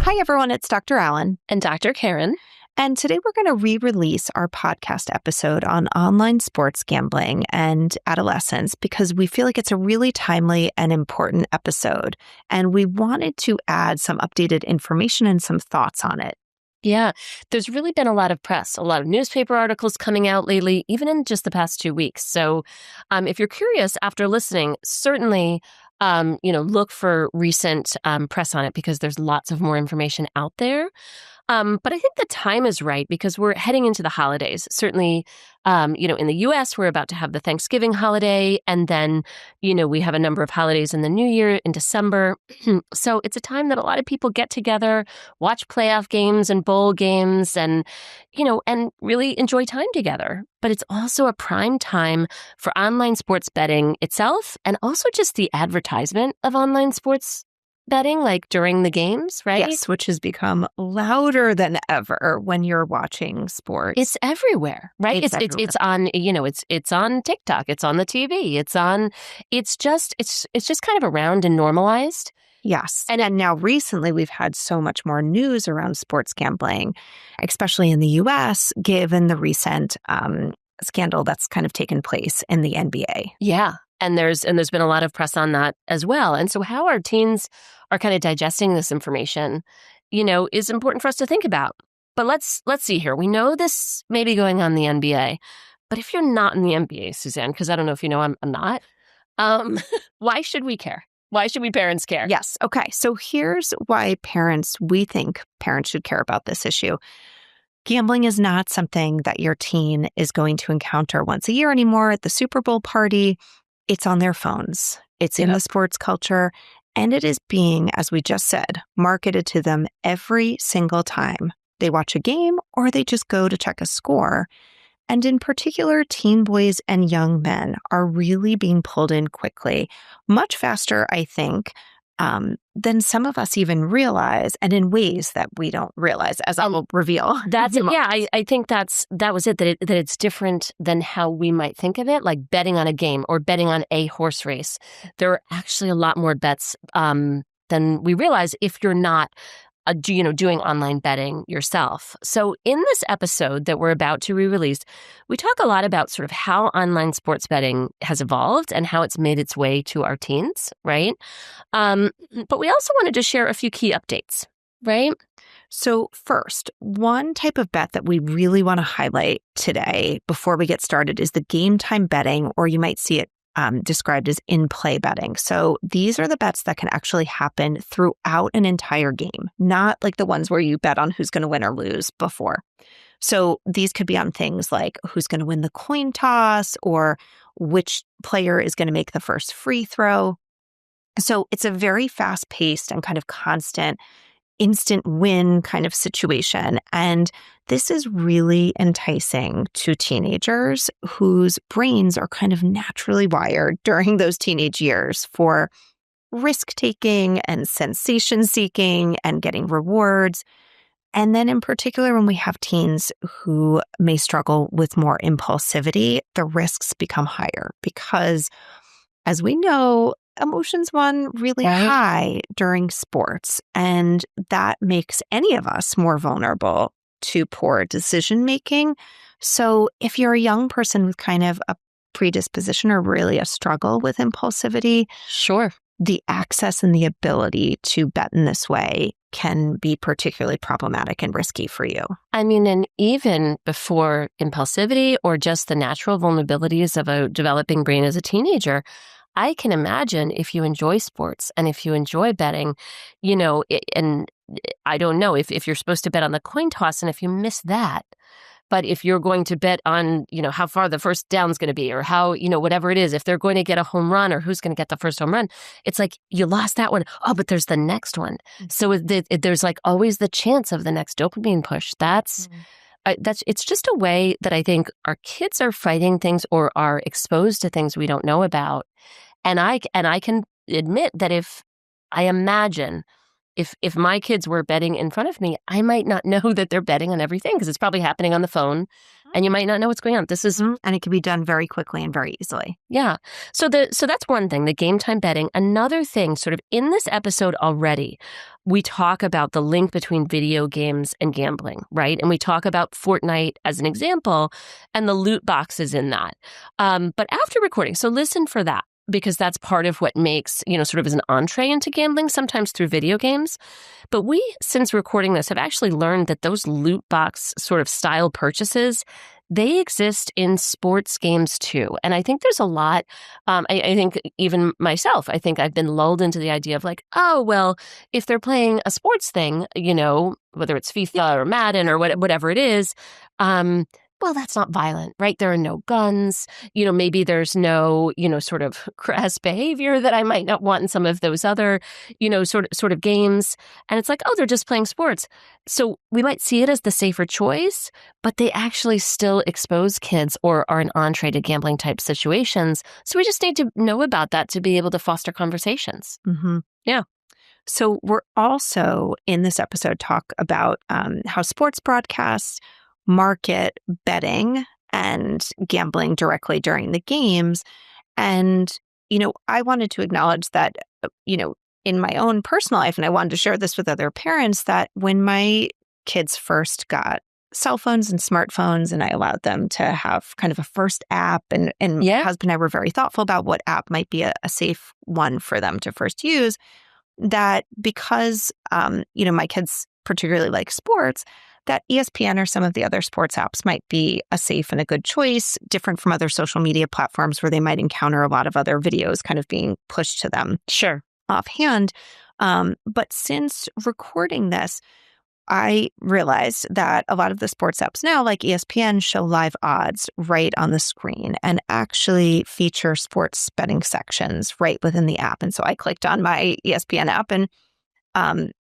Hi, everyone. It's Dr. Allen. And Dr. Karen. And today we're going to re-release our podcast episode on online sports gambling and adolescence because we feel like it's a really timely and important episode. And we wanted to add some updated information and some thoughts on it. Yeah, there's really been a lot of press, a lot of newspaper articles coming out lately, even in just the past 2 weeks. So if you're curious after listening, certainly look for recent press on it because there's lots of more information out there. But I think the time is right because we're heading into the holidays. Certainly, in the U.S., we're about to have the Thanksgiving holiday. And then, we have a number of holidays in the new year in December. So it's a time that a lot of people get together, watch playoff games and bowl games and really enjoy time together. But it's also a prime time for online sports betting itself and also just the advertisement of online sports betting, like during the games, right? Yes, which has become louder than ever when you're watching sports. It's everywhere, right? It's everywhere. It's on, it's on TikTok, it's on the TV, it's just kind of around and normalized. Yes. And now recently we've had so much more news around sports gambling, especially in the US, given the recent scandal that's kind of taken place in the NBA. Yeah. And there's been a lot of press on that as well. And so how our teens are kind of digesting this information, is important for us to think about. But let's see here. We know this may be going on in the NBA, but if you're not in the NBA, Suzanne, because I don't know if you know I'm not, why should we care? Why should we parents care? Yes. Okay. So here's why we think parents should care about this issue. Gambling is not something that your teen is going to encounter once a year anymore at the Super Bowl party. It's on their phones. It's in the sports culture. And it is being, as we just said, marketed to them every single time they watch a game or they just go to check a score. And in particular, teen boys and young men are really being pulled in quickly, much faster, I think, than some of us even realize, and in ways that we don't realize, as I will reveal. That's it. Yeah, I think that was it. That it's different than how we might think of it, like betting on a game or betting on a horse race. There are actually a lot more bets than we realize if you're not doing online betting yourself. So in this episode that we're about to re-release, we talk a lot about sort of how online sports betting has evolved and how it's made its way to our teens, right? But we also wanted to share a few key updates, right? So first, one type of bet that we really want to highlight today before we get started is the game time betting, or you might see it described as in-play betting. So these are the bets that can actually happen throughout an entire game, not like the ones where you bet on who's going to win or lose before. So these could be on things like who's going to win the coin toss or which player is going to make the first free throw. So it's a very fast-paced and kind of constant instant win kind of situation. And this is really enticing to teenagers whose brains are kind of naturally wired during those teenage years for risk-taking and sensation-seeking and getting rewards. And then in particular, when we have teens who may struggle with more impulsivity, the risks become higher because, as we know, emotions run really high during sports, and that makes any of us more vulnerable to poor decision making. So if you're a young person with kind of a predisposition or really a struggle with impulsivity, sure, the access and the ability to bet in this way can be particularly problematic and risky for you. I mean, and even before impulsivity or just the natural vulnerabilities of a developing brain as a teenager, I can imagine if you enjoy sports and if you enjoy betting, and I don't know if you're supposed to bet on the coin toss and if you miss that, but if you're going to bet on, how far the first down's going to be or how, whatever it is, if they're going to get a home run or who's going to get the first home run, it's like you lost that one. Oh, but there's the next one. So there's like always the chance of the next dopamine push. It's just a way that I think our kids are fighting things or are exposed to things we don't know about. And I can admit that if my kids were betting in front of me, I might not know that they're betting on everything because it's probably happening on the phone and you might not know what's going on. And it can be done very quickly and very easily. Yeah. So that's one thing, the game time betting. Another thing sort of in this episode already, we talk about the link between video games and gambling, right? And we talk about Fortnite as an example and the loot boxes in that. But after recording, so listen for that, because that's part of what makes, sort of as an entree into gambling, sometimes through video games. But we, since recording this, have actually learned that those loot box sort of style purchases, they exist in sports games too. And I think there's a lot, I think even myself, I think I've been lulled into the idea of like, oh, well, if they're playing a sports thing, whether it's FIFA or Madden or whatever it is, well, that's not violent, right? There are no guns. Maybe there's no, sort of crass behavior that I might not want in some of those other, sort of games. And it's like, oh, they're just playing sports. So we might see it as the safer choice, but they actually still expose kids or are an entree to gambling type situations. So we just need to know about that to be able to foster conversations. Mm-hmm. Yeah. So we're also in this episode talk about how sports broadcasts market betting and gambling directly during the games. And, I wanted to acknowledge that, in my own personal life, and I wanted to share this with other parents, that when my kids first got cell phones and smartphones, and I allowed them to have kind of a first app, and my husband and I were very thoughtful about what app might be a safe one for them to first use, that because, my kids particularly like sports, that ESPN or some of the other sports apps might be a safe and a good choice, different from other social media platforms where they might encounter a lot of other videos kind of being pushed to them. Sure. Offhand. But since recording this, I realized that a lot of the sports apps now, like ESPN, show live odds right on the screen and actually feature sports betting sections right within the app. And so I clicked on my ESPN app, and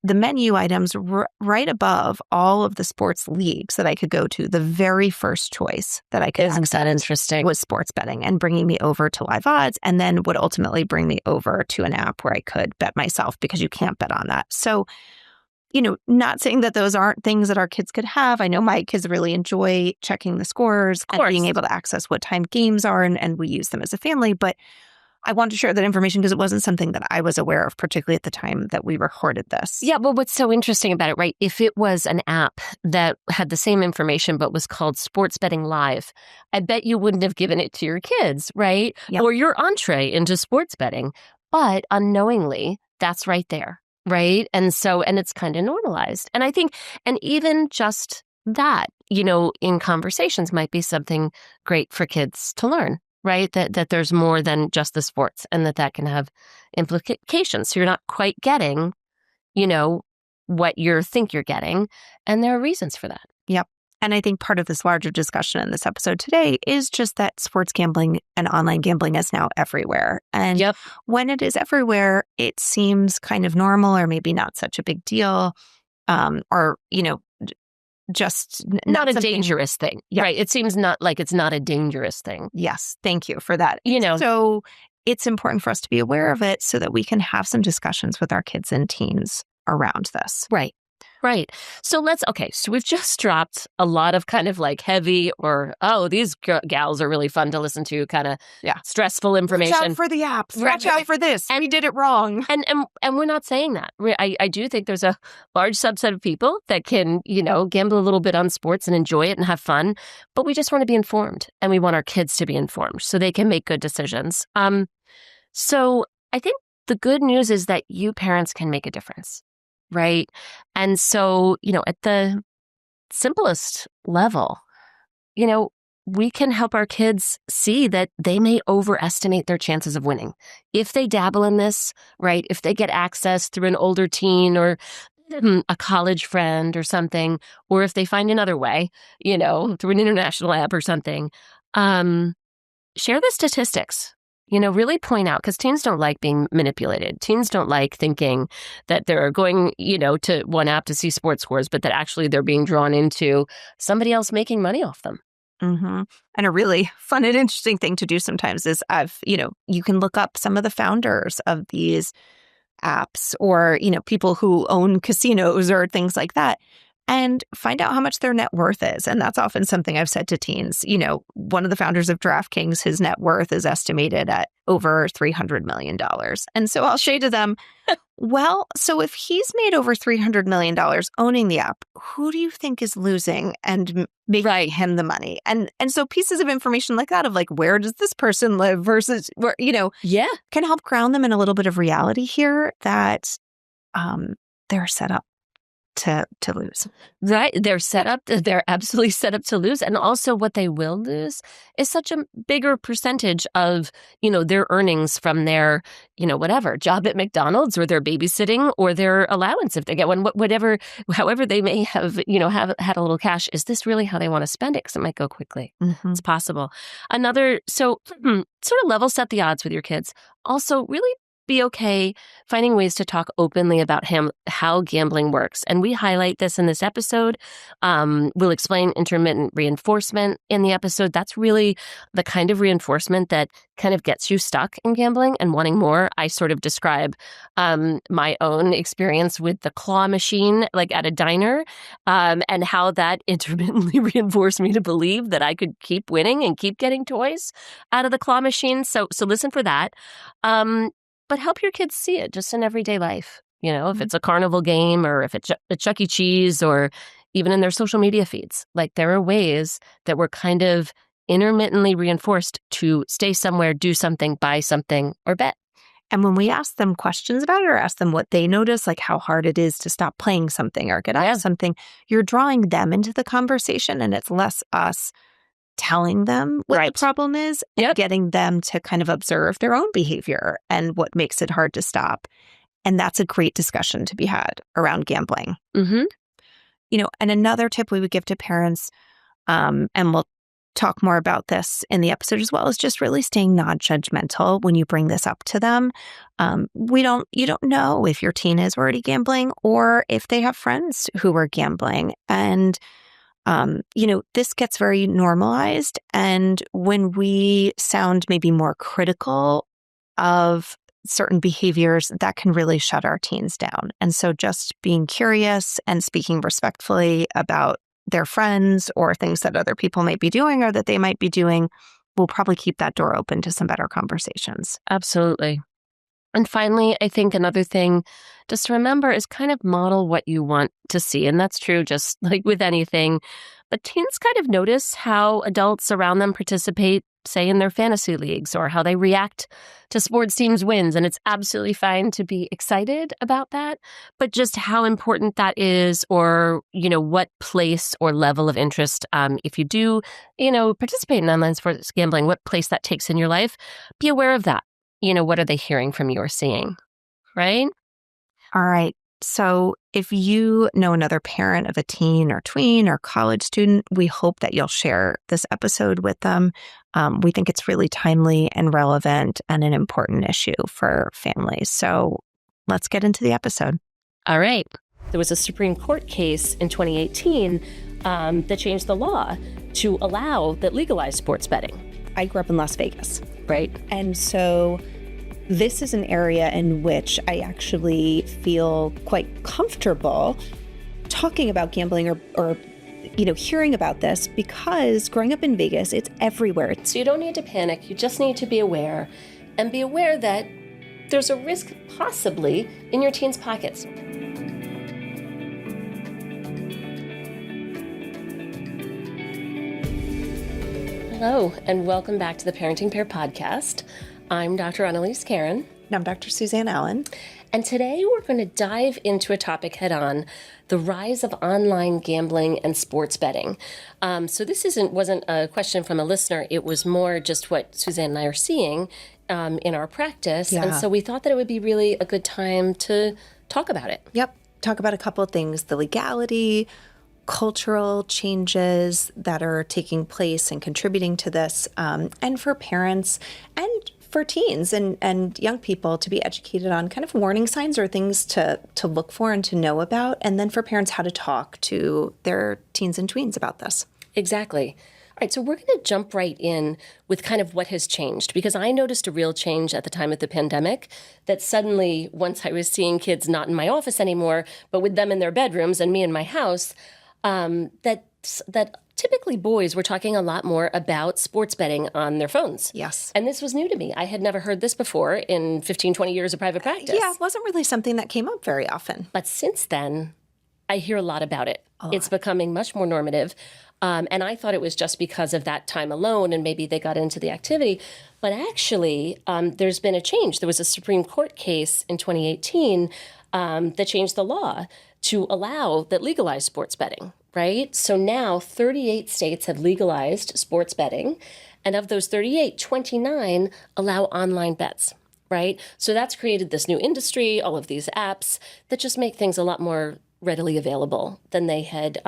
the menu items right above all of the sports leagues that I could go to, the very first choice that I could Isn't that interesting? Was sports betting, and bringing me over to live odds, and then would ultimately bring me over to an app where I could bet myself, because you can't bet on that. So, not saying that those aren't things that our kids could have. I know my kids really enjoy checking the scores and being able to access what time games are, and we use them as a family. But I wanted to share that information because it wasn't something that I was aware of, particularly at the time that we recorded this. Yeah, well, what's so interesting about it, right? If it was an app that had the same information but was called Sports Betting Live, I bet you wouldn't have given it to your kids, right? Yep. Or your entree into sports betting. But unknowingly, that's right there, right? And it's kind of normalized. And I think, and even just that, in conversations might be something great for kids to learn. Right? That there's more than just the sports, and that can have implications. So you're not quite getting, what you think you're getting. And there are reasons for that. Yep. And I think part of this larger discussion in this episode today is just that sports gambling and online gambling is now everywhere. And when it is everywhere, it seems kind of normal, or maybe not such a big deal, or, just not a dangerous thing, right? It seems not like it's not a dangerous thing. Yes. Thank you for that. So it's important for us to be aware of it so that we can have some discussions with our kids and teens around this. Right. Right. So so we've just dropped a lot of kind of like heavy or, oh, these gals are really fun to listen to, kind of stressful information. Watch out for the apps. Watch out for this. And we did it wrong. And we're not saying that. I do think there's a large subset of people that can, gamble a little bit on sports and enjoy it and have fun. But we just want to be informed, and we want our kids to be informed so they can make good decisions. So I think the good news is that you parents can make a difference. Right. And so, at the simplest level, we can help our kids see that they may overestimate their chances of winning. If they dabble in this, right, if they get access through an older teen or a college friend or something, or if they find another way, through an international app or something, share the statistics. Really point out, because teens don't like being manipulated. Teens don't like thinking that they're going, to one app to see sports scores, but that actually they're being drawn into somebody else making money off them. Mm-hmm. And a really fun and interesting thing to do sometimes is you can look up some of the founders of these apps, or, people who own casinos or things like that, and find out how much their net worth is. And that's often something I've said to teens. One of the founders of DraftKings, his net worth is estimated at over $300 million. And so I'll say to them, Well, so if he's made over $300 million owning the app, who do you think is losing and making him the money? And so pieces of information like that of like, where does this person live versus where, can help ground them in a little bit of reality here that they're set up to lose. Right. They're absolutely set up to lose. And also what they will lose is such a bigger percentage of, their earnings from their, whatever, job at McDonald's or their babysitting or their allowance if they get one, however they may have, have had a little cash. Is this really how they want to spend it? Because it might go quickly. Mm-hmm. It's possible. So sort of level set the odds with your kids. Also really be okay finding ways to talk openly about how gambling works. And we highlight this in this episode. We'll explain intermittent reinforcement in the episode. That's really the kind of reinforcement that kind of gets you stuck in gambling and wanting more. I sort of describe my own experience with the claw machine, like at a diner, and how that intermittently reinforced me to believe that I could keep winning and keep getting toys out of the claw machine. So listen for that. But help your kids see it just in everyday life. If it's a carnival game or if it's a Chuck E. Cheese or even in their social media feeds. Like there are ways that we're kind of intermittently reinforced to stay somewhere, do something, buy something, or bet. And when we ask them questions about it or ask them what they notice, like how hard it is to stop playing something or get out of something, you're drawing them into the conversation and it's less us telling them what the problem is and getting them to kind of observe their own behavior and what makes it hard to stop. And that's a great discussion to be had around gambling. Mm-hmm. And another tip we would give to parents, and we'll talk more about this in the episode as well, is just really staying non-judgmental when you bring this up to them. You don't know if your teen is already gambling or if they have friends who are gambling. And this gets very normalized. And when we sound maybe more critical of certain behaviors, that can really shut our teens down. And so just being curious and speaking respectfully about their friends or things that other people might be doing or that they might be doing will probably keep that door open to some better conversations. Absolutely. And finally, I think another thing just to remember is kind of model what you want to see. And that's true just like with anything. But teens kind of notice how adults around them participate, say, in their fantasy leagues or how they react to sports teams' wins. And it's absolutely fine to be excited about that. But just how important that is or, what place or level of interest, if you do, participate in online sports gambling, what place that takes in your life, be aware of that. What are they hearing from you or seeing, right? All right. So if you know another parent of a teen or tween or college student, we hope that you'll share this episode with them. We think it's really timely and relevant and an important issue for families. So let's get into the episode. All right. There was a Supreme Court case in 2018 that changed the law to legalize sports betting. I grew up in Las Vegas. Right. And so this is an area in which I actually feel quite comfortable talking about gambling or hearing about this because growing up in Vegas, it's everywhere. So you don't need to panic. You just need to be aware and be aware that there's a risk possibly in your teen's pockets. Hello, and welcome back to the Parenting Pair podcast. I'm Dr. Annalise Karen. And I'm Dr. Suzanne Allen. And today we're going to dive into a topic head on, the rise of online gambling and sports betting. So this wasn't a question from a listener. It was more just what Suzanne and I are seeing in our practice. Yeah. And so we thought that it would be really a good time to talk about it. Yep. Talk about a couple of things, the legality, cultural changes that are taking place and contributing to this, and for parents and for teens and young people to be educated on kind of warning signs or things to look for and to know about, and then for parents how to talk to their teens and tweens about this. Exactly. All right, so we're going to jump right in with kind of what has changed, because I noticed a real change at the time of the pandemic that suddenly, once I was seeing kids not in my office anymore, but with them in their bedrooms and me in my house, that typically boys were talking a lot more about sports betting on their phones. Yes. And this was new to me. I had never heard this before in 15, 20 years of private practice. Yeah, it wasn't really something that came up very often. But since then, I hear a lot about it. A lot. It's becoming much more normative. And I thought it was just because of that time alone and maybe they got into the activity. But actually, there's been a change. There was a Supreme Court case in 2018 that changed the law to legalize sports betting, right? So now 38 states have legalized sports betting. And of those 38, 29 allow online bets, right? So that's created this new industry, all of these apps that just make things a lot more readily available than they had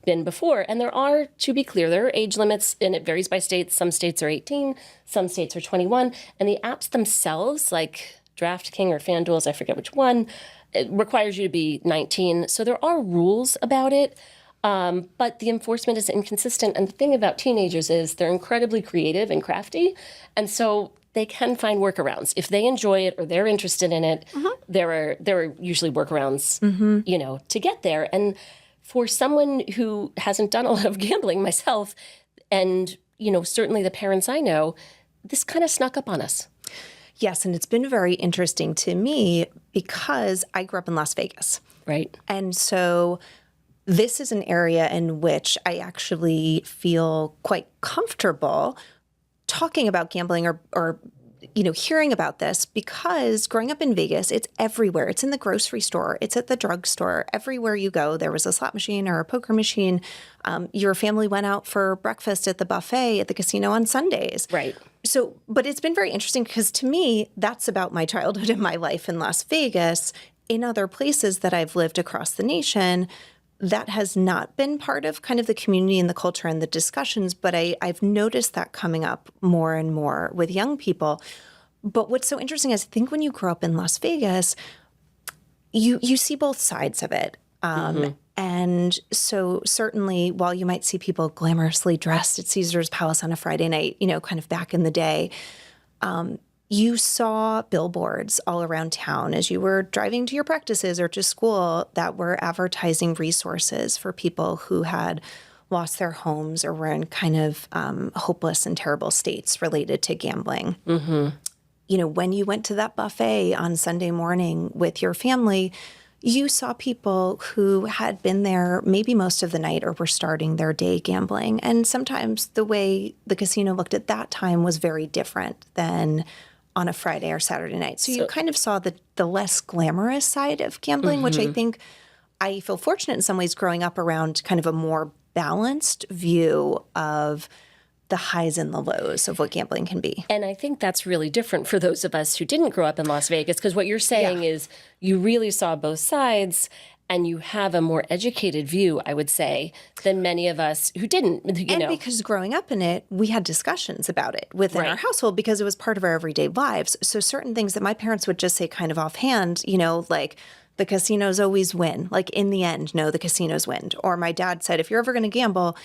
been before. And there are, to be clear, there are age limits, and it varies by states. Some states are 18, some states are 21. And the apps themselves, like DraftKings or FanDuel, I forget which one, it requires you to be 19. So there are rules about it, but the enforcement is inconsistent. And the thing about teenagers is they're incredibly creative and crafty. And so they can find workarounds. If they enjoy it or they're interested in it, there are usually workarounds, to get there. And for someone who hasn't done a lot of gambling, myself, and, certainly the parents I know, this kind of snuck up on us. Yes, and it's been very interesting to me because I grew up in Las Vegas. Right. And so this is an area in which I actually feel quite comfortable talking about gambling or hearing about this, because growing up in Vegas, it's everywhere. It's in the grocery store. It's at the drugstore. Everywhere you go, there was a slot machine or a poker machine. Your family went out for breakfast at the buffet at the casino on Sundays. Right. So, but it's been very interesting because to me, that's about my childhood and my life in Las Vegas. In other places that I've lived across the nation, that has not been part of kind of the community and the culture and the discussions, but I've noticed that coming up more and more with young people. But what's so interesting is I think when you grow up in Las Vegas, you see both sides of it. And so certainly while you might see people glamorously dressed at Caesar's Palace on a Friday night, kind of back in the day, you saw billboards all around town as you were driving to your practices or to school that were advertising resources for people who had lost their homes or were in kind of hopeless and terrible states related to gambling. When you went to that buffet on Sunday morning with your family, you saw people who had been there maybe most of the night or were starting their day gambling. And sometimes the way the casino looked at that time was very different than on a Friday or Saturday night. So you kind of saw the less glamorous side of gambling, which I think I feel fortunate in some ways growing up around kind of a more balanced view of the highs and the lows of what gambling can be. And I think that's really different for those of us who didn't grow up in Las Vegas, because what you're saying is you really saw both sides and you have a more educated view, I would say, than many of us who didn't, because growing up in it, we had discussions about it within our household because it was part of our everyday lives. So certain things that my parents would just say kind of offhand, like the casinos always win. Like in the end, no, the casinos win. Or my dad said, if you're ever going to gamble,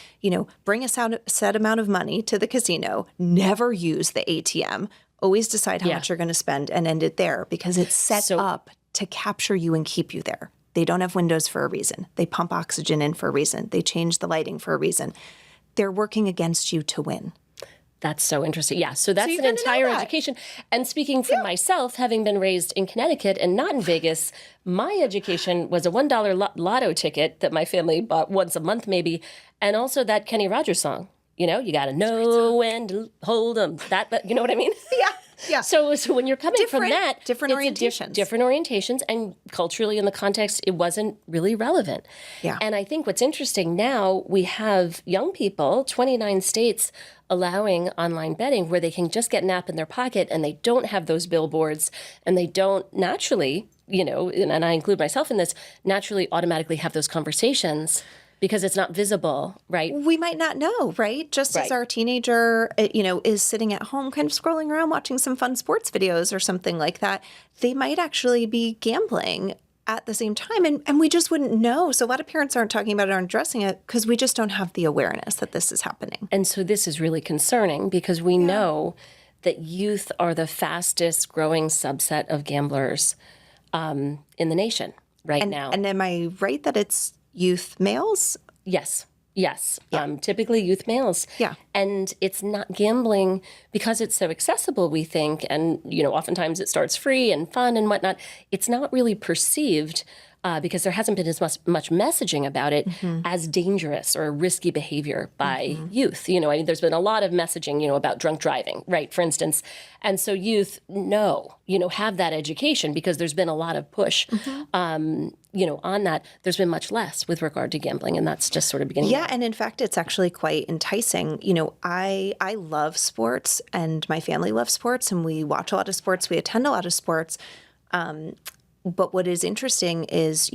bring a set amount of money to the casino, never use the ATM, always decide how much you're going to spend and end it there because it's set up to capture you and keep you there. They don't have windows for a reason. They pump oxygen in for a reason. They change the lighting for a reason. They're working against you to win. That's so interesting. Yeah, so that's an entire education. And speaking for myself, having been raised in Connecticut and not in Vegas, my education was a $1 lotto ticket that my family bought once a month maybe, and also that Kenny Rogers song. You got to know when to hold them. That, you know what I mean? Yeah. So when you're coming from that, different orientations. Different orientations, and culturally in the context, it wasn't really relevant. Yeah. And I think what's interesting now, we have young people, 29 states, allowing online betting where they can just get an app in their pocket and they don't have those billboards and they don't naturally, and I include myself in this, naturally automatically have those conversations. Because it's not visible, right? We might not know, right? Just as our teenager, is sitting at home kind of scrolling around watching some fun sports videos or something like that, they might actually be gambling at the same time. And we just wouldn't know. So a lot of parents aren't talking about it, aren't addressing it because we just don't have the awareness that this is happening. And so this is really concerning because we know that youth are the fastest growing subset of gamblers in the nation now. And am I right that it's youth males? Yes. Yes. Yeah. Typically youth males. Yeah. And it's not gambling because it's so accessible, we think, and, oftentimes it starts free and fun and whatnot. It's not really perceived because there hasn't been as much messaging about it as dangerous or risky behavior by youth. There's been a lot of messaging, about drunk driving, right, for instance. And so youth have that education because there's been a lot of push, on that. There's been much less with regard to gambling, and that's just sort of beginning. Yeah, and in fact, it's actually quite enticing. I love sports, and my family loves sports, and we watch a lot of sports. We attend a lot of sports. But what is interesting is,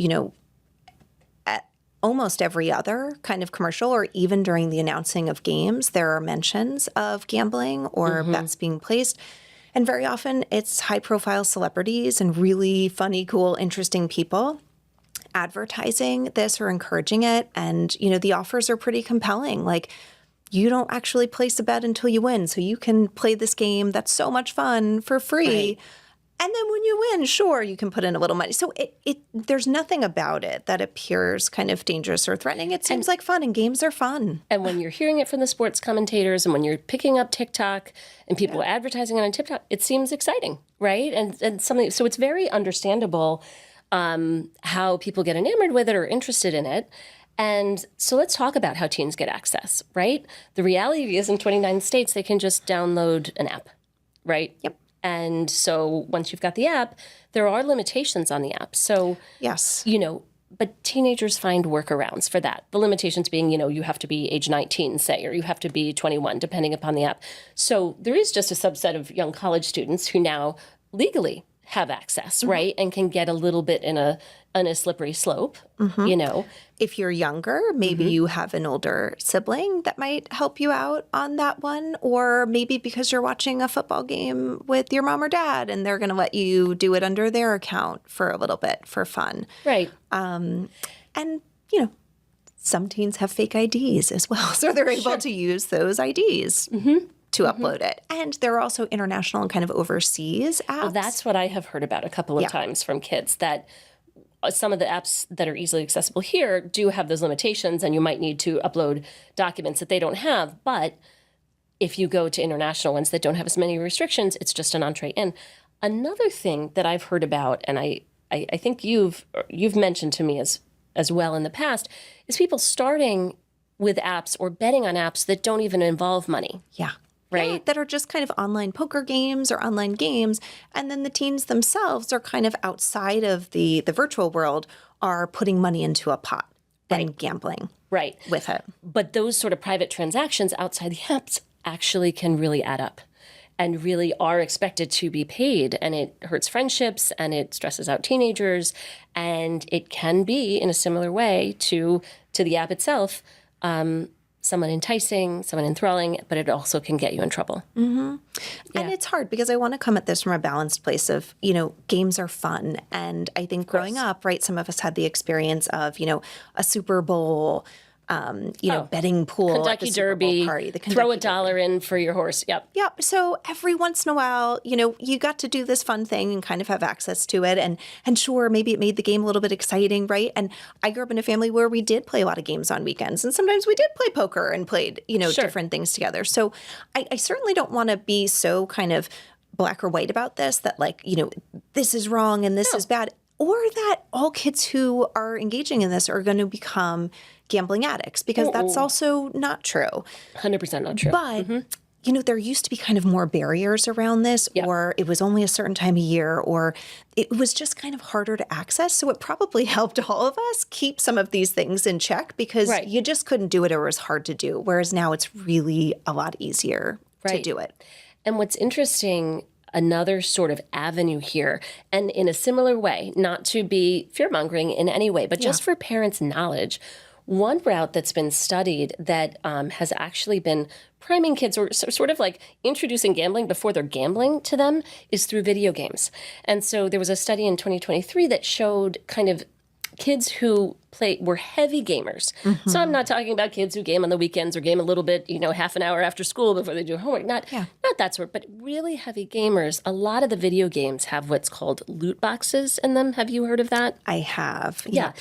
at almost every other kind of commercial or even during the announcing of games, there are mentions of gambling or bets being placed. And very often it's high-profile celebrities and really funny, cool, interesting people advertising this or encouraging it. And, the offers are pretty compelling. Like, you don't actually place a bet until you win. So you can play this game that's so much fun for free. Right. And then when you win, sure, you can put in a little money. So there's nothing about it that appears kind of dangerous or threatening. It seems like fun, and games are fun. And when you're hearing it from the sports commentators and when you're picking up TikTok and people are advertising it on TikTok, it seems exciting, right? And something. So it's very understandable how people get enamored with it or interested in it. And so let's talk about how teens get access, right? The reality is in 29 states, they can just download an app, right? Yep. And so once you've got the app, there are limitations on the app. So, yes, but teenagers find workarounds for that. The limitations being, you have to be age 19, say, or you have to be 21, depending upon the app. So there is just a subset of young college students who now legally have access, right? And can get a little bit in a slippery slope, If you're younger, maybe you have an older sibling that might help you out on that one. Or maybe because you're watching a football game with your mom or dad and they're going to let you do it under their account for a little bit for fun. Right. And, some teens have fake IDs as well. So they're able to use those IDs. To upload it. And there are also international and kind of overseas apps. Well, that's what I have heard about a couple of times from kids, that some of the apps that are easily accessible here do have those limitations, and you might need to upload documents that they don't have. But if you go to international ones that don't have as many restrictions, it's just an entree in. Another thing that I've heard about, and I think you've mentioned to me as well in the past, is people starting with apps or betting on apps that don't even involve money. Yeah. Right. Yeah, that are just kind of online poker games or online games. And then the teens themselves are kind of outside of the virtual world, are putting money into a pot and gambling with it. But those sort of private transactions outside the apps actually can really add up and really are expected to be paid. And it hurts friendships and it stresses out teenagers. And it can be, in a similar way to the app itself, someone enticing, someone enthralling, but it also can get you in trouble. And it's hard because I want to come at this from a balanced place of, games are fun. And I think growing up, right, some of us had the experience of, a Super Bowl, betting pool, Kentucky at the Super Bowl Derby, party, the throw a Kentucky dollar Derby. in for your horse. Yep. Yep. So every once in a while, you got to do this fun thing and kind of have access to it. And sure, maybe it made the game a little bit exciting, right? And I grew up in a family where we did play a lot of games on weekends. And sometimes we did play poker and played, different things together. So I certainly don't want to be so kind of black or white about this, that this is wrong and this is bad. Or that all kids who are engaging in this are going to become gambling addicts, because that's also not true. 100% not true. But, there used to be kind of more barriers around this, or it was only a certain time of year, or it was just kind of harder to access. So it probably helped all of us keep some of these things in check, because you just couldn't do it or it was hard to do. Whereas now it's really a lot easier to do it. And what's interesting, another sort of avenue here, and in a similar way, not to be fear-mongering in any way, but just for parents' knowledge, one route that's been studied that has actually been priming kids, or sort of like introducing gambling before they're gambling to them, is through video games. And so there was a study in 2023 that showed kind of kids who were heavy gamers. So I'm not talking about kids who game on the weekends or game a little bit, half an hour after school before they do homework. Not that sort, but really heavy gamers. A lot of the video games have what's called loot boxes in them. Have you heard of that? I have. Yeah.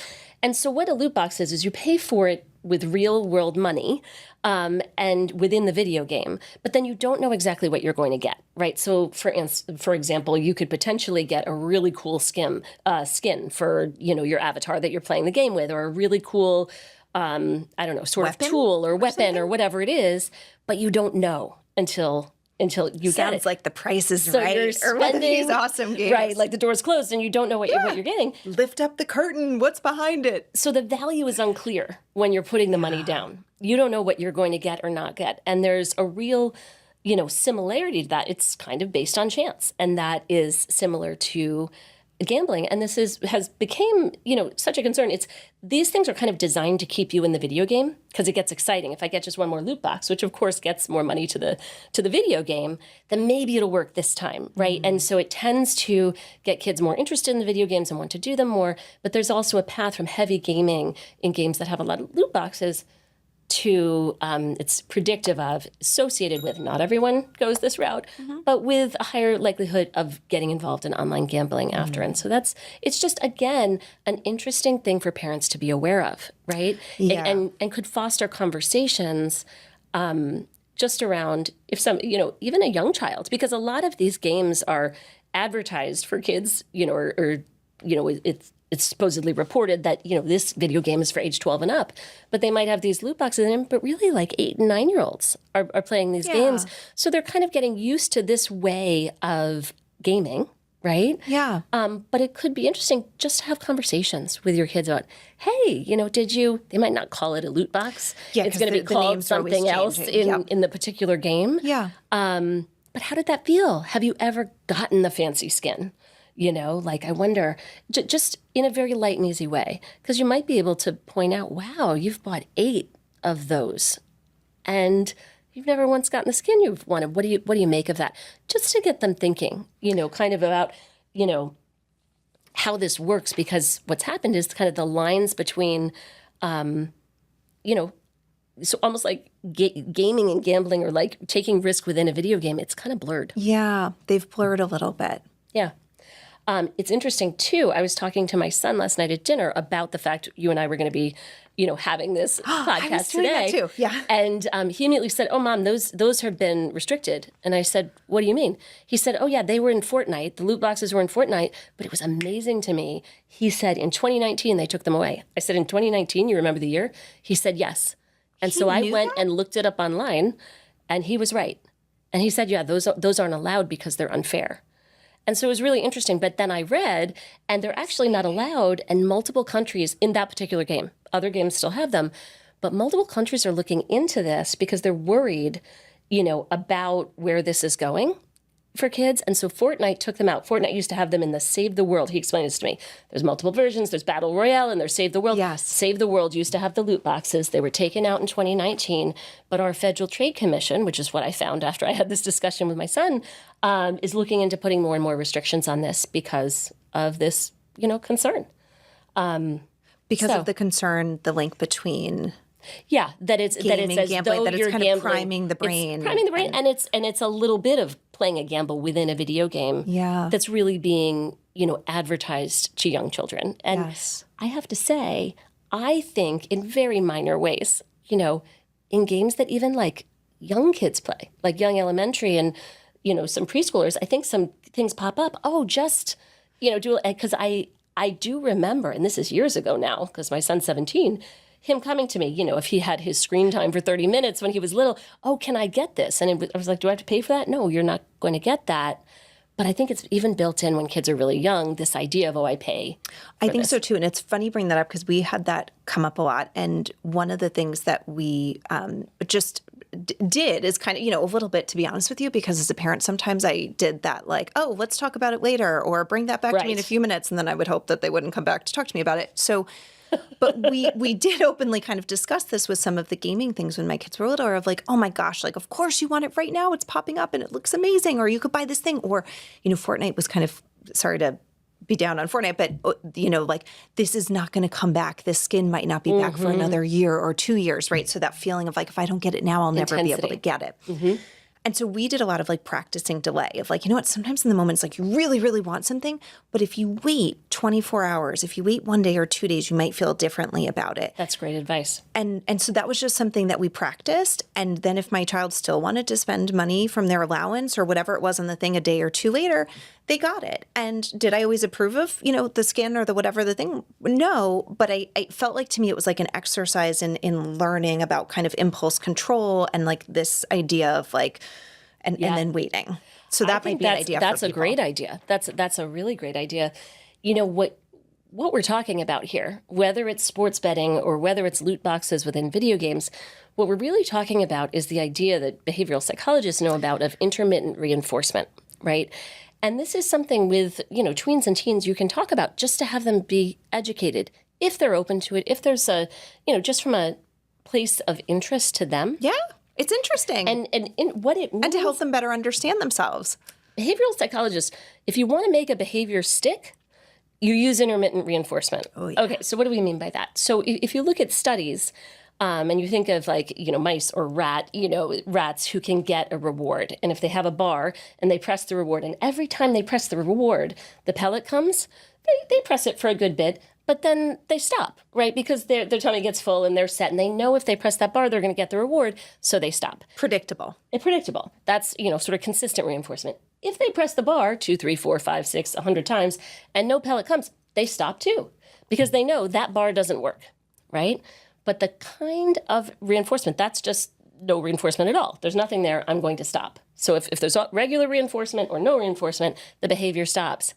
And so what a loot box is you pay for it with real world money and within the video game, but then you don't know exactly what you're going to get, right? So for example, you could potentially get a really cool skin for, your avatar that you're playing the game with, or a really cool, I don't know, sort of tool or weapon or whatever it is, but you don't know until you get it. Sounds like The Price is So Right, you're or one of these spending- awesome games. Right, like the door's closed and you don't know what you're getting. Lift up the curtain. What's behind it? So the value is unclear when you're putting the money down. You don't know what you're going to get or not get. And there's a real, similarity to that. It's kind of based on chance. And that is similar to gambling. And this has become, such a concern. These things are kind of designed to keep you in the video game because it gets exciting. If I get just one more loot box, which of course gets more money to the video game, then maybe it'll work this time, right? And so it tends to get kids more interested in the video games and want to do them more. But there's also a path from heavy gaming in games that have a lot of loot boxes to it's predictive of, associated with, not everyone goes this route, but with a higher likelihood of getting involved in online gambling after. And so it's just, again, an interesting thing for parents to be aware of, right? Yeah. And could foster conversations just around if even a young child, because a lot of these games are advertised for kids, it's supposedly reported that, this video game is for age 12 and up, but they might have these loot boxes in them, but really like 8 and 9-year-olds are playing these games. So they're kind of getting used to this way of gaming, right? Yeah. But it could be interesting just to have conversations with your kids about, hey, they might not call it a loot box. Yeah, it's going to be called something else in the particular game. Yeah. But how did that feel? Have you ever gotten the fancy skin? I wonder, just in a very light and easy way, because you might be able to point out, wow, you've bought 8 of those and you've never once gotten the skin you've wanted. What do you make of that? Just to get them thinking, kind of about, how this works, because what's happened is kind of the lines between, so almost like gaming and gambling, or like taking risk within a video game, it's kind of blurred. Yeah. They've blurred a little bit. Yeah. It's interesting, too. I was talking to my son last night at dinner about the fact you and I were going to be, having this podcast I was doing today. that too. Yeah. And he immediately said, "Oh, Mom, those have been restricted." And I said, "What do you mean?" He said, "Oh, yeah, they were in Fortnite. The loot boxes were in Fortnite." But it was amazing to me. He said, "In 2019, they took them away." I said, "In 2019, you remember the year?" He said, "Yes." And so I went and looked it up online, and he was right. And he said, "Yeah, those aren't allowed because they're unfair." And so it was really interesting. But then I read, and they're actually not allowed in multiple countries in that particular game. Other games still have them. But multiple countries are looking into this because they're worried, about where this is going for kids. And so Fortnite took them out. Fortnite used to have them in the Save the World. He explained this to me. There's multiple versions. There's Battle Royale and there's Save the World. Yes. Save the World used to have the loot boxes. They were taken out in 2019. But our Federal Trade Commission, which is what I found after I had this discussion with my son, is looking into putting more and more restrictions on this because of this, concern. Because of the concern, the link between that it's gaming, as gambling, though that it's you're kind gambling. of priming the brain. It's priming the brain, and it's a little bit of playing a gamble within a video game. Yeah. That's really being advertised to young children. And Yes. I have to say, I think in very minor ways, in games that even like young kids play, like young elementary and some preschoolers, I think some things pop up. Oh, just do, because I do remember, and this is years ago now, because my son's 17. Him coming to me, if he had his screen time for 30 minutes when he was little, "Oh, can I get this?" And I was like, "Do I have to pay for that?" "No, you're not going to get that." But I think it's even built in when kids are really young, this idea of, "Oh, I pay." I think so too. And it's funny you bring that up because we had that come up a lot. And one of the things that we just did is kind of, a little bit, to be honest with you, because as a parent, sometimes I did that like, "Oh, let's talk about it later," or "Bring that back to me in a few minutes." And then I would hope that they wouldn't come back to talk to me about it. So, but we did openly kind of discuss this with some of the gaming things when my kids were little, of like, "Oh my gosh, like, of course you want it right now. It's popping up and it looks amazing. Or you could buy this thing." Or, Fortnite was kind of, sorry to be down on Fortnite, but, like, this is not going to come back. This skin might not be back for another year or 2 years, right? So that feeling of like, if I don't get it now, I'll never be able to get it. And so we did a lot of like practicing delay of like, you know what, sometimes in the moment it's like you really, really want something, but if you wait 24 hours, if you wait 1 day or 2 days, you might feel differently about it. That's great advice. And so that was just something that we practiced. And then if my child still wanted to spend money from their allowance or whatever it was on the thing a day or two later, they got it. And did I always approve of, you know, the skin or the whatever the thing? No, but I felt like to me it was like an exercise in learning about kind of impulse control and like this idea of like, and then waiting. So that might be an idea for people. That's a great idea. That's a really great idea. You know, what we're talking about here, whether it's sports betting or whether it's loot boxes within video games, what we're really talking about is the idea that behavioral psychologists know about of intermittent reinforcement, right? And this is something with, you know, tweens and teens you can talk about just to have them be educated if they're open to it, if there's a, you know, just from a place of interest to them. Yeah, it's interesting. And what it means. And to help them better understand themselves. Behavioral psychologists, if you want to make a behavior stick, you use intermittent reinforcement. Oh, yeah. Okay, so what do we mean by that? So if you look at studies and you think of like, you know, mice or rats who can get a reward. And if they have a bar and they press the reward, and every time they press the reward, the pellet comes, they press it for a good bit, but then they stop, right? Because their tummy gets full and they're set and they know if they press that bar, they're going to get the reward. So they stop. Predictable. Predictable. That's, you know, sort of consistent reinforcement. If they press the bar 2, 3, 4, 5, 6, 100 times and no pellet comes, they stop too, because they know that bar doesn't work, right? But the kind of reinforcement, that's just no reinforcement at all. There's nothing there. I'm going to stop. So if there's regular reinforcement or no reinforcement, the behavior stops.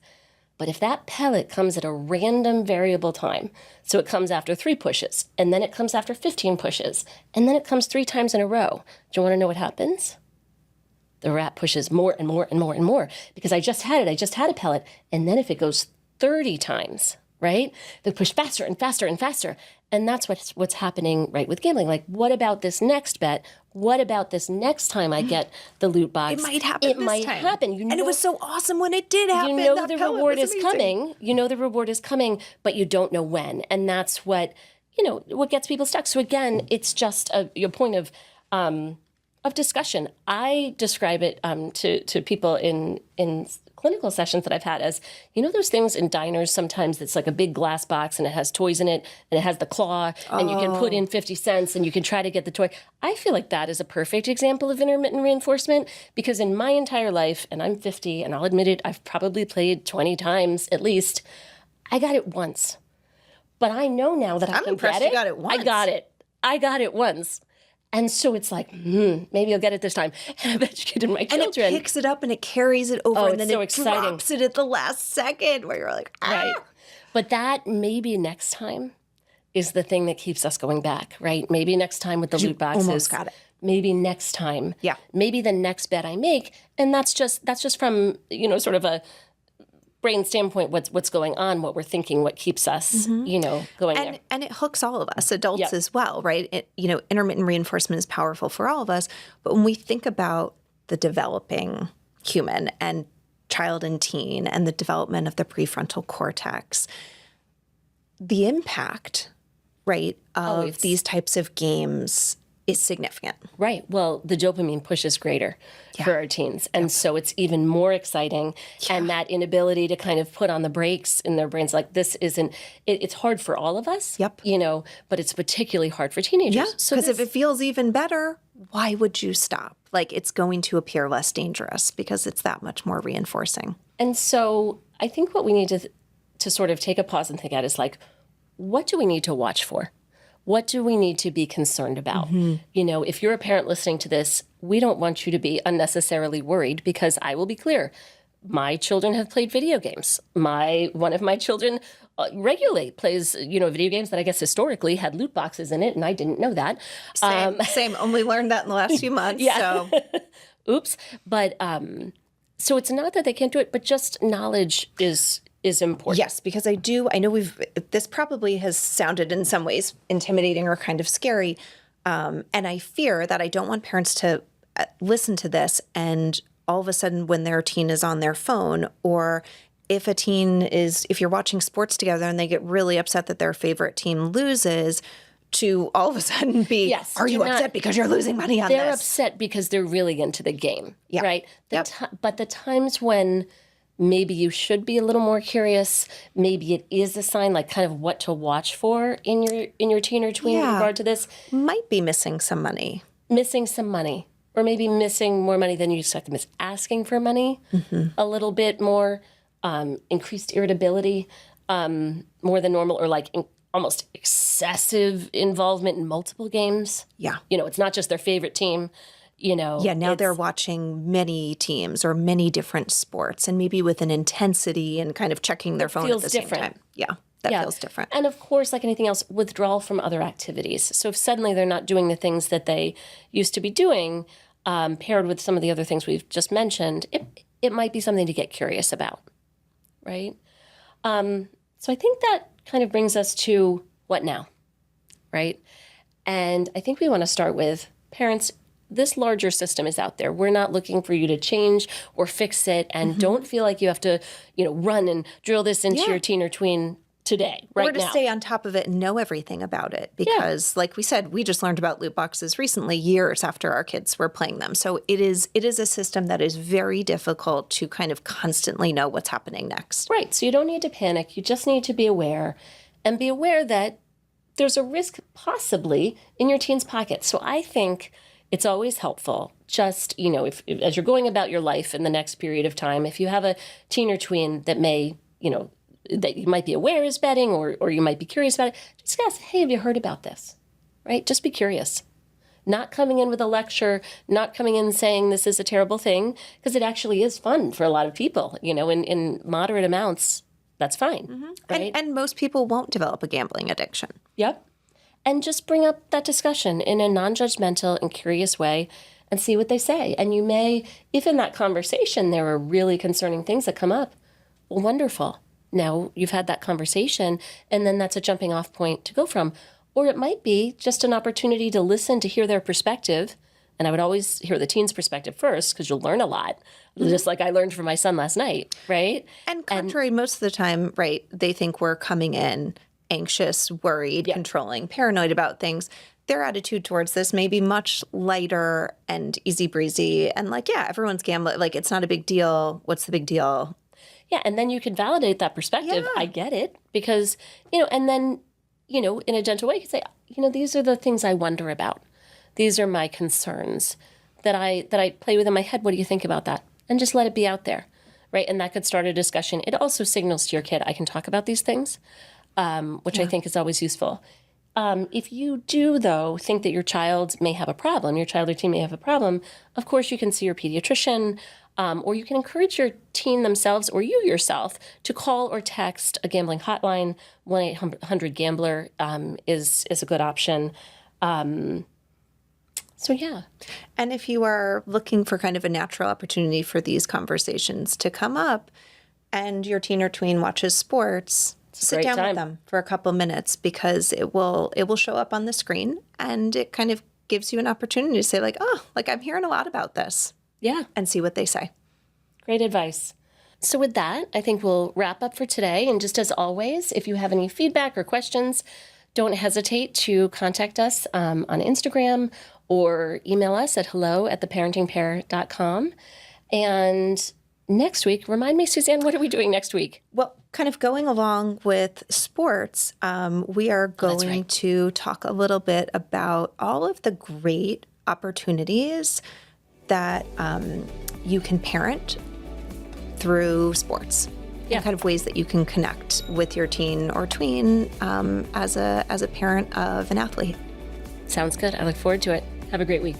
But if that pellet comes at a random variable time, so it comes after 3 pushes, and then it comes after 15 pushes, and then it comes 3 times in a row, do you want to know what happens? The rat pushes more and more and more and more because I just had a pellet. And then if it goes 30 times, right, they push faster and faster and faster. And that's what's happening, right, with gambling. Like, what about this next bet? What about this next time I get the loot box? It might happen. It might happen. You know, and it was so awesome when it did happen. You know the reward is coming. You know the reward is coming, but you don't know when. And that's what, you know, what gets people stuck. So again, it's just a point of discussion. I describe it to people in clinical sessions that I've had as, you know, those things in diners sometimes that's like a big glass box and it has toys in it and it has the claw and you can put in 50 cents and you can try to get the toy. I feel like that is a perfect example of intermittent reinforcement because in my entire life, and I'm 50 and I'll admit it, I've probably played 20 times at least, I got it once. But I know now that I can get it. You got it once. I got it once. And so it's like, maybe I'll get it this time. And I've educated my children. And it picks it up and it carries it over and then so it exciting. Drops it at the last second where you're like, ah. Right. But that maybe next time is the thing that keeps us going back, right? Maybe next time with the loot boxes. Almost got it. Maybe next time. Yeah. Maybe the next bet I make. And that's just from, you know, sort of a brain standpoint, what's going on, what we're thinking, what keeps us, you know, going there. And it hooks all of us, adults as well, right? You know, intermittent reinforcement is powerful for all of us. But when we think about the developing human and child and teen and the development of the prefrontal cortex, the impact, right, of these types of games is significant. Right. Well, the dopamine push is greater for our teens. And so it's even more exciting. Yeah. And that inability to kind of put on the brakes in their brains, like this isn't, it's hard for all of us, you know, but it's particularly hard for teenagers. Yeah, because if it feels even better, why would you stop? Like it's going to appear less dangerous because it's that much more reinforcing. And so I think what we need to sort of take a pause and think at is like, what do we need to watch for? What do we need to be concerned about? You know, if you're a parent listening to this, we don't want you to be unnecessarily worried because I will be clear. My children have played video games. One of my children regularly plays, you know, video games that I guess historically had loot boxes in it, and I didn't know that. Same. Only learned that in the last few months. So, oops. But so it's not that they can't do it, but just knowledge is important. Yes, because I know this probably has sounded in some ways intimidating or kind of scary. And I fear that I don't want parents to listen to this and all of a sudden when their teen is on their phone, or if you're watching sports together and they get really upset that their favorite team loses, to all of a sudden be, Yes, are you upset because you're losing money on this? They're upset because they're really into the game, Yeah. right? Yep. But the times when maybe you should be a little more curious, maybe it is a sign, like kind of what to watch for in your teen or tween in regard to this. Might be missing some money. Missing some money, or maybe missing more money than you expect them, is asking for money a little bit more, increased irritability more than normal, or like almost excessive involvement in multiple games. Yeah. It's not just their favorite team. Now they're watching many teams or many different sports, and maybe with an intensity and kind of checking their phone at the same time. Yeah, that feels different. And of course, like anything else, withdrawal from other activities. So if suddenly they're not doing the things that they used to be doing, paired with some of the other things we've just mentioned, it might be something to get curious about, right? So I think that kind of brings us to what now, right? And I think we want to start with parents. This larger system is out there. We're not looking for you to change or fix it, and don't feel like you have to, run and drill this into your teen or tween today, right now. Or to stay on top of it and know everything about it. Because like we said, we just learned about loot boxes recently, years after our kids were playing them. So it is a system that is very difficult to kind of constantly know what's happening next. Right. So you don't need to panic. You just need to be aware, and be aware that there's a risk possibly in your teen's pocket. So I think it's always helpful, just, if as you're going about your life in the next period of time, if you have a teen or tween that may, that you might be aware is betting, or you might be curious about it, just ask, hey, have you heard about this? Right? Just be curious. Not coming in with a lecture, not coming in saying this is a terrible thing, because it actually is fun for a lot of people, in moderate amounts, that's fine. Right? And most people won't develop a gambling addiction. Yep. And just bring up that discussion in a non-judgmental and curious way and see what they say. And you may, if in that conversation there are really concerning things that come up, well, wonderful. Now you've had that conversation, and then that's a jumping off point to go from. Or it might be just an opportunity to listen, to hear their perspective. And I would always hear the teen's perspective first, because you'll learn a lot, just like I learned from my son last night, right? And contrary, most of the time, right, they think we're coming in anxious, worried, controlling, paranoid about things. Their attitude towards this may be much lighter and easy breezy, and like, yeah, everyone's gambling. Like, it's not a big deal. What's the big deal? Yeah, and then you can validate that perspective. I get it, because, and then, in a gentle way, you can say, these are the things I wonder about. These are my concerns that I play with in my head. What do you think about that? And just let it be out there, right? And that could start a discussion. It also signals to your kid, I can talk about these things. Which I think is always useful. If you do, though, think that your child may have a problem, your child or teen may have a problem, of course you can see your pediatrician, or you can encourage your teen themselves or you yourself to call or text a gambling hotline. 1-800-GAMBLER is a good option. So, yeah. And if you are looking for kind of a natural opportunity for these conversations to come up, and your teen or tween watches sports, sit down with them for a couple minutes, because it will show up on the screen, and it kind of gives you an opportunity to say, like, oh, like, I'm hearing a lot about this. Yeah. And see what they say. Great advice. So with that, I think we'll wrap up for today. And just as always, if you have any feedback or questions, don't hesitate to contact us on Instagram, or email us at hello@theparentingpair.com. And next week, remind me, Suzanne, what are we doing next week? Well, kind of going along with sports, we are going to talk a little bit about all of the great opportunities that you can parent through sports. And kind of ways that you can connect with your teen or tween as a parent of an athlete. Sounds good. I look forward to it. Have a great week.